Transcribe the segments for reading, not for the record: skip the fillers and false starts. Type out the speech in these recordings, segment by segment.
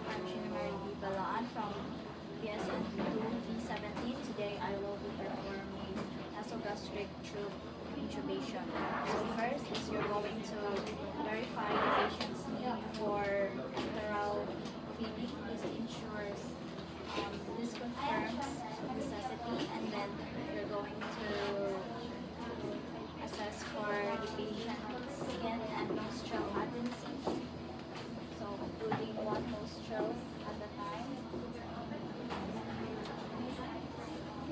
Bala-an from PSN 2B17. Today I will be performing nasogastric tube intubation. So first is you're going to verify the patient's need for enteral feeding. This ensures this confirms necessity, and then you're going to assess for the patient's skin and nostril adherency. So including one nostril at a time.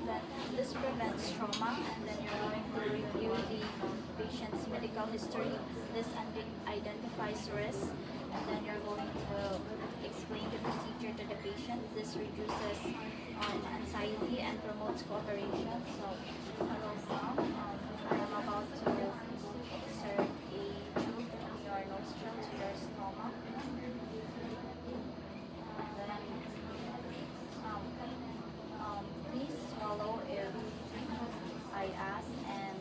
Then this prevents trauma, and then you're going to review the patient's medical history. This identifies risk, and then you're going to explain the procedure to the patient. This reduces anxiety and promotes cooperation. So hello ma'am, I am about to insert a tube in your nostril to your stomach. Please swallow if I ask, and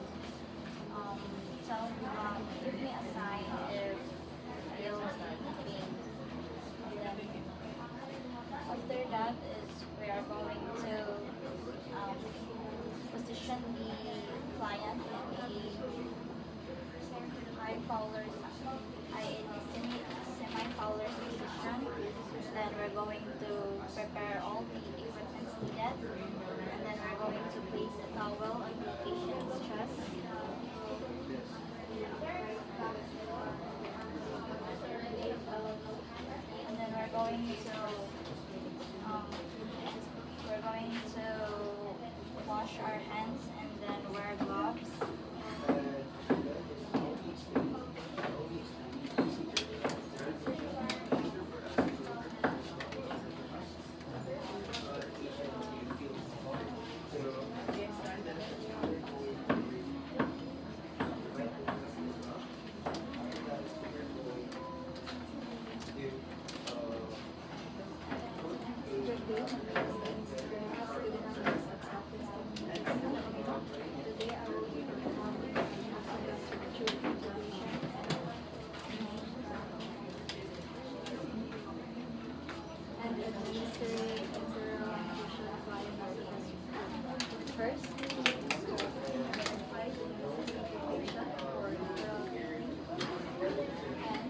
give me a sign if you feel pain. After that is we are going to position the client in the high fowler's semi-fowler's position. Then we're going to prepare all the equipment needed, and then we're going to place a towel on the patient's chest. And then um, we're going to wash our hands and then wear gloves. Today I will be performing nasogastric tube intubation and administering enteral infusion via nasogastric tube. First, identify the patient for enteral feeding and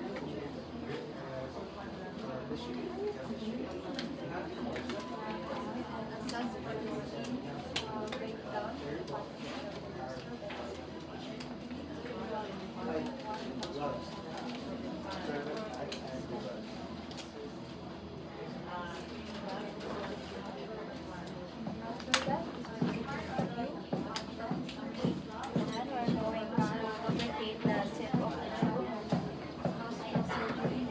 assess for the skin breakdown. After that is review. Then we're going to lubricate the tip of the tube. Post-surgery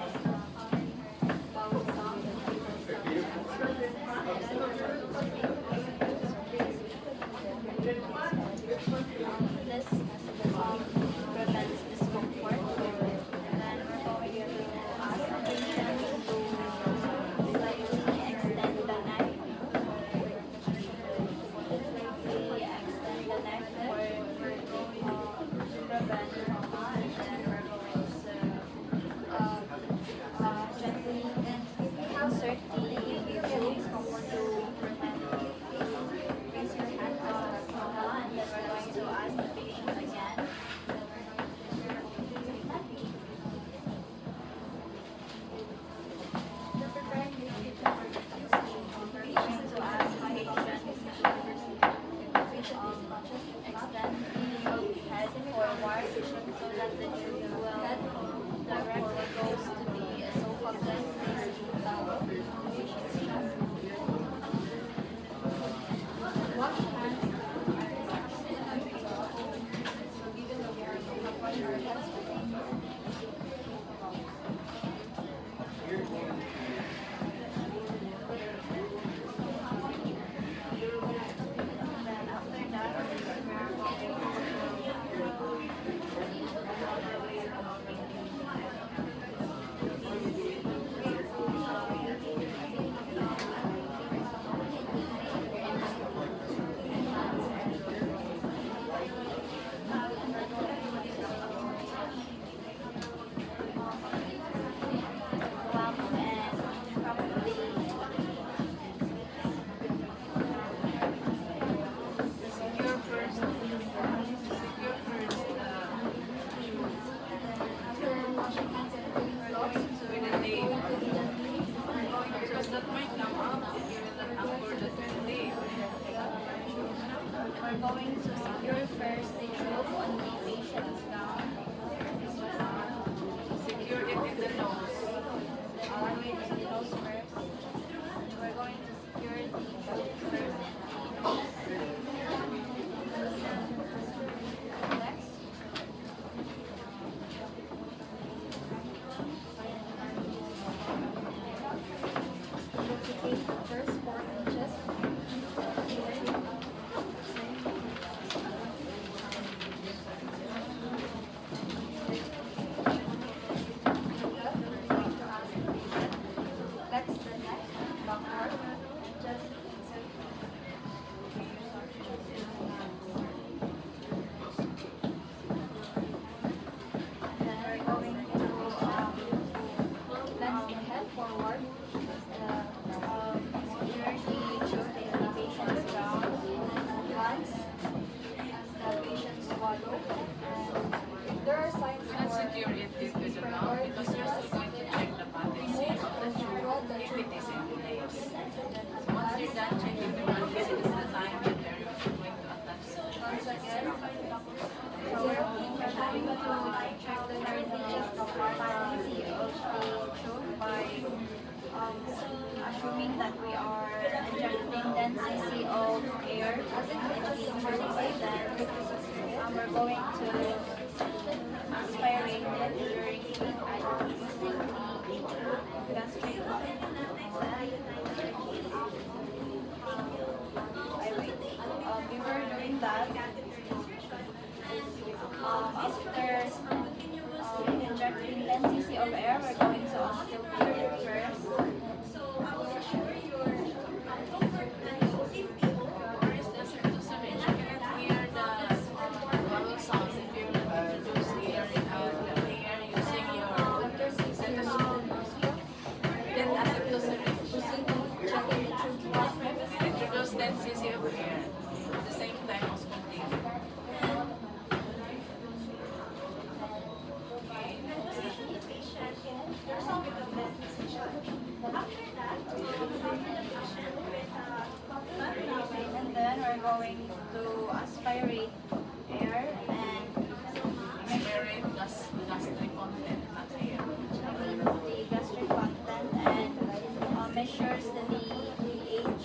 bowel sound and fecal sound. forward. Security should the patient's down once the patient swallow. And there are signs Not for secure it is good enough because you're still going to check the potency of the tube if it is in place. So once you're done checking the potency, this is the time that you're going to attach the tube. once again, so we're going to check the radius of potency of the tube by assuming that we are injecting 10 cc of air in the tube, then we're going to aspirate it during using the gastric before doing that, after injecting 10 cc of air, we're going to auscultate it first. Or is the syringe? You cannot hear the bubble sounds if you're introducing air using your stethoscope. Then the syringe. Introduce 10 cc of air at the same time as complete. And then we're going to aspirate air and Aspirate gastric content, not air. the gastric content and measures the pH.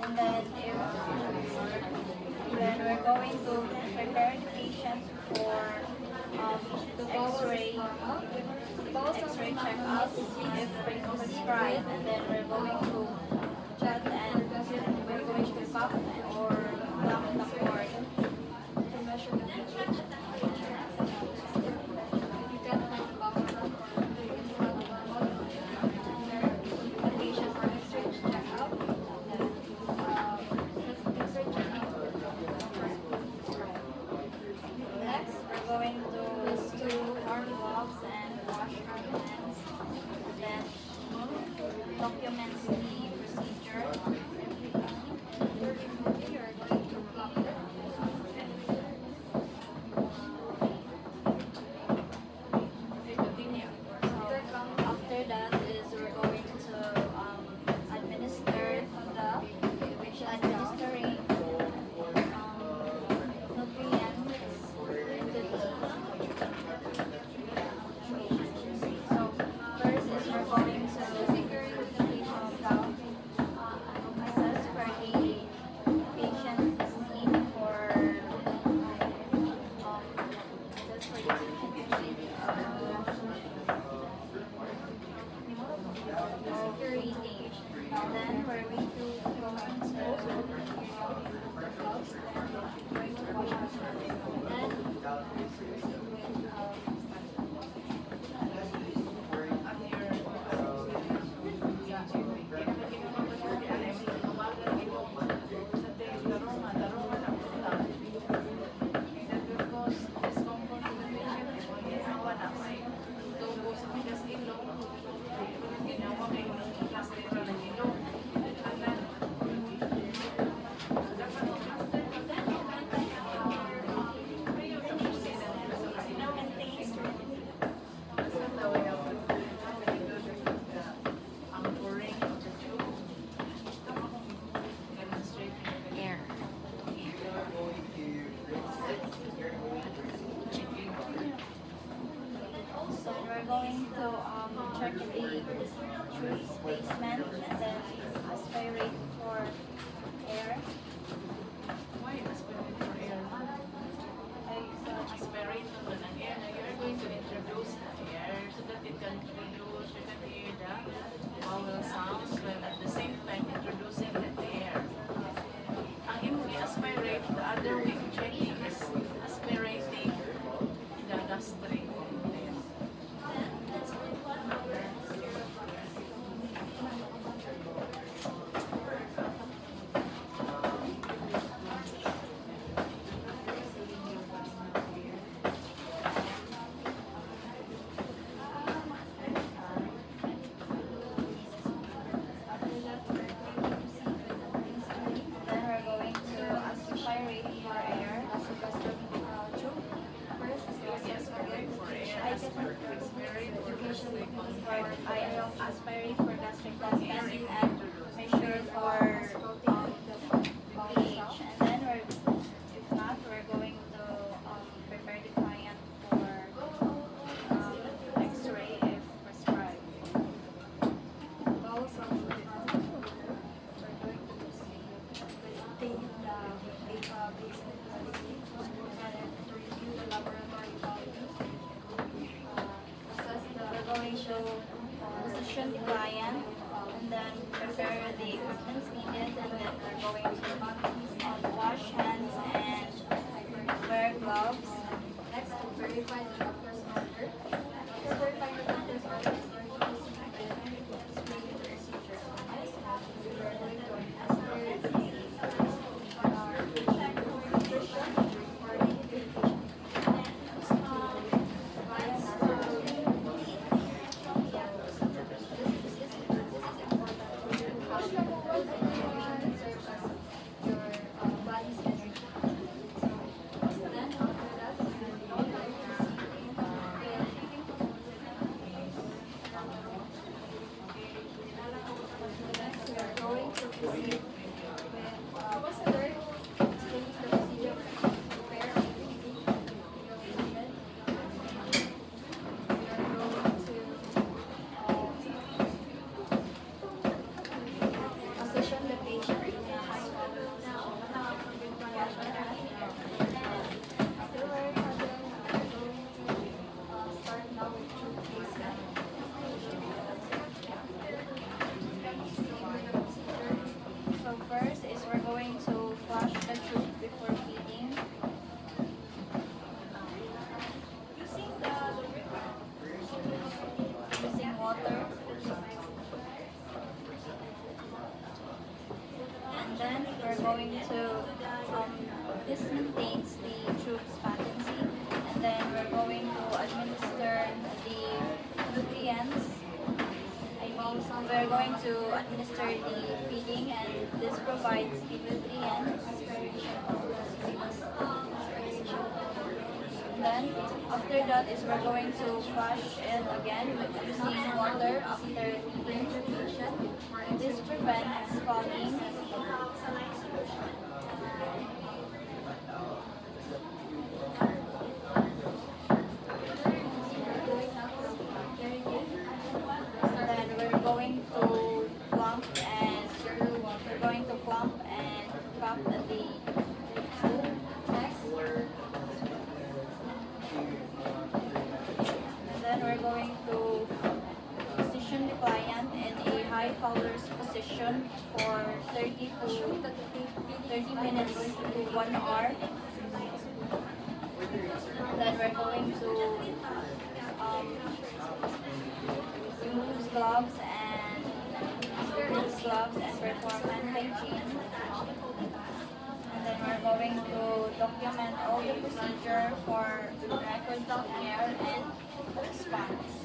And then we're going to prepare the patient for X-ray checkup if prescribed, and then we're going to chat and we're going to pop or dump the cord to measure the pH. The patient for X-ray checkup. Next, we're going to arm gloves and wash our hands. Then documents the procedure. Okay, continue. After that is we're going to administer administering nutrients into the so first is we're going to assess for the patient's need for assess for the patient's need security. Then we're going to go into so we're going to check the tube placement and then aspirate for air. Why aspirate for air? Aspirate naman ang air. Now you're going to introduce the air so that it can reduce, you can hear the vowel sounds while at the same time introducing the air. Ang if we aspirate, the other way of checking is aspirating the gastric content. of aspirate for gastric testing and measure for pH. And then if not, we're going to prepare the client for X-ray if prescribed. Also, we're going to take the patient policy and to review the laboratory values, assess the We're going to position the client and then prepare the equipment needed, and then we're going to wash hands and wear gloves. next to verify the doctor's order. After verifying the doctor's order, we're going to proceed with screening procedure. We are going to administer the patient nutrition recording the patient. Position the patient in a high After we're going to start now with tube placement. So first is we're going to flush the tube before feeding. Using water. And then we're going to, this maintains the tube's patency. And then we're going to administer the nutrients. We're going to administer the feeding, and this provides the nutrients. Then after that is we're going to flush it again using water after feeding the patient. This prevents clogging. Then we're going to plump and cup the tube. And then we're going to position the client in a high Fowler's position for 30 minutes to 1 hour. Then we're going to remove gloves and perform hand hygiene. And then we're going to document all the procedure for records of care and response.